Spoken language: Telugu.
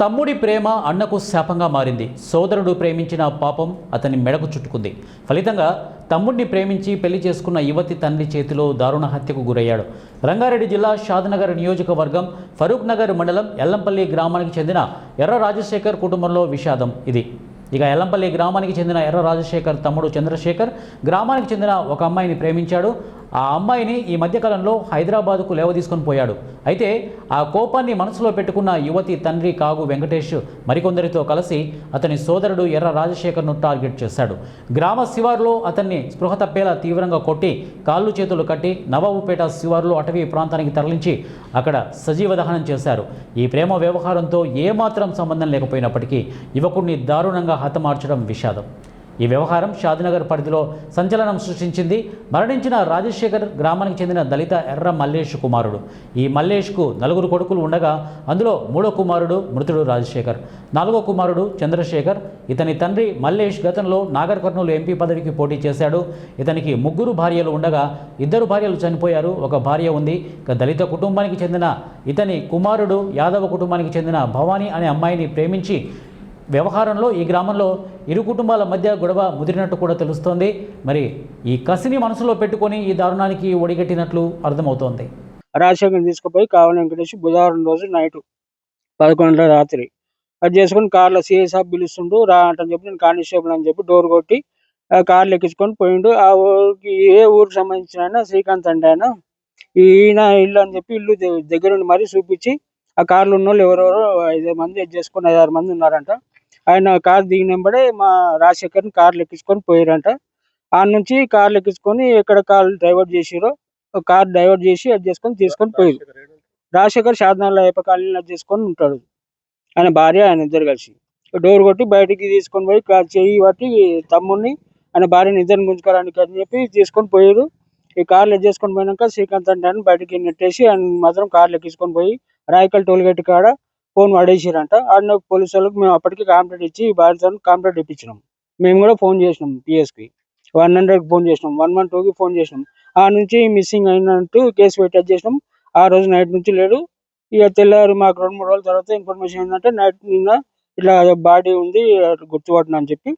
తమ్ముడి ప్రేమ అన్నకు శాపంగా మారింది. సోదరుడు ప్రేమించిన పాపం అతని మెడకు చుట్టుకుంది. ఫలితంగా తమ్ముడిని ప్రేమించి పెళ్లి చేసుకున్న యువతి తండ్రి చేతిలో దారుణ హత్యకు గురయ్యాడు. రంగారెడ్డి జిల్లా షాద్నగర్ నియోజకవర్గం ఫరూక్ నగర్ మండలం ఎల్లంపల్లి గ్రామానికి చెందిన ఎర్ర రాజశేఖర్ కుటుంబంలో విషాదం ఇది. ఇక ఎల్లంపల్లి గ్రామానికి చెందిన ఎర్ర రాజశేఖర్ తమ్ముడు చంద్రశేఖర్ గ్రామానికి చెందిన ఒక అమ్మాయిని ప్రేమించాడు. ఆ అమ్మాయిని ఈ మధ్యకాలంలో హైదరాబాదుకు లేవదీసుకొని పోయాడు. అయితే ఆ కోపాన్ని మనసులో పెట్టుకున్న యువతి తండ్రి కాగు వెంకటేష్ మరికొందరితో కలిసి అతని సోదరుడు ఎర్ర రాజశేఖర్ను టార్గెట్ చేశాడు. గ్రామ శివారులో అతన్ని స్పృహ తప్పేలా తీవ్రంగా కొట్టి కాళ్ళు చేతులు కట్టి నవాబుపేట శివారులో అటవీ ప్రాంతానికి తరలించి అక్కడ సజీవ దహనం చేశారు. ఈ ప్రేమ వ్యవహారంతో ఏమాత్రం సంబంధం లేకపోయినప్పటికీ యువకుడిని దారుణంగా హతమార్చడం విషాదం. ఈ వ్యవహారం షాద్నగర్ పరిధిలో సంచలనం సృష్టించింది. మరణించిన రాజశేఖర్ గ్రామానికి చెందిన దళిత ఎర్ర మల్లేష్ కుమారుడు. ఈ మల్లేష్కు 4 కొడుకులు ఉండగా అందులో 3వ కుమారుడు మృతుడు రాజశేఖర్, 4వ కుమారుడు చంద్రశేఖర్. ఇతని తండ్రి మల్లేష్ గతంలో నాగర్ కర్నూలు ఎంపీ పదవికి పోటీ చేశాడు. ఇతనికి 3 భార్యలు ఉండగా 2 భార్యలు చనిపోయారు, 1 భార్య ఉంది. దళిత కుటుంబానికి చెందిన ఇతని కుమారుడు యాదవ కుటుంబానికి చెందిన భవానీ అనే అమ్మాయిని ప్రేమించి వ్యవహారంలో ఈ గ్రామంలో ఇరు కుటుంబాల మధ్య గొడవ ముదిరినట్టు కూడా తెలుస్తోంది. మరి ఈ కసిని మనసులో పెట్టుకొని ఈ దారుణానికి ఒడిగట్టినట్లు అర్థమవుతోంది. రాజశేఖర్ తీసుకుపోయి కావలి వెంకటేష్ బుధవారం రోజు నైట్ 11 గంటల రాత్రి అది చేసుకుని కార్లో సిఐ సాబ్ పిలుస్తుండు రా అంటని చెప్పి నేను కానిస్టేబుల్ అని చెప్పి డోర్ కొట్టి కార్లు ఎక్కించుకొని పోయిండు. ఆ ఊరికి ఏ ఊరికి సంబంధించిన ఆయన శ్రీకాంత్ అంటే ఆయన ఈయన ఇల్లు అని చెప్పి ఇల్లు దగ్గరుండి మరీ చూపించి ఆ కార్లు ఉన్న వాళ్ళు ఎవరెవరో 5 మంది చేసుకొని 5-6 మంది ఉన్నారంట. ఆయన కార్ దిగినంబడే మా రాజశేఖర్ని కార్లు ఎక్కించుకొని పోయారంట. ఆ నుంచి కార్లు ఎక్కించుకొని ఎక్కడ కార్ డైవర్ట్ చేసిరో కార్ డైవర్ట్ చేసి అది చేసుకొని తీసుకొని పోయారు. రాజశేఖర్ షాద్నగర్ అయ్యప్ప కాలనీలో చేసుకొని ఉంటాడు. ఆయన భార్య ఆయన ఇద్దరు కలిసి డోర్ కొట్టి బయటికి తీసుకొని పోయి చెయ్యి పట్టి తమ్ముడిని ఆయన భార్యని ఇద్దరిని గుంజుకోవడానికి అని చెప్పి తీసుకొని పోయారు. ఈ కార్లు చేసుకొని పోయినాక శ్రీకాంత్ అంటే ఆయన బయటికి నెట్టేసి ఆయన మాత్రం కార్లు ఎక్కించుకొని పోయి రాయకల్ టోల్ గేట్ కాడ ఫోన్ పడేసిరంట. ఆడిన పోలీసు వాళ్ళకి మేము అప్పటికి కంప్లైంట్ ఇచ్చి భార్యతో కంప్లైంట్ ఇప్పించినాం. మేము కూడా ఫోన్ చేసినాం పిఎస్కి 100కి ఫోన్ చేసినాం, 112కి ఫోన్ చేసినాం. ఆ నుంచి మిస్సింగ్ అయినట్టు కేసు పెట్టి చేసినాం. ఆ రోజు నైట్ నుంచి లేడు. ఇక తెల్లారు మాకు 2-3 రోజుల తర్వాత ఇన్ఫర్మేషన్ ఏంటంటే నిన్న ఇట్లా బాడీ ఉంది గుర్తుపట్టిన అని చెప్పి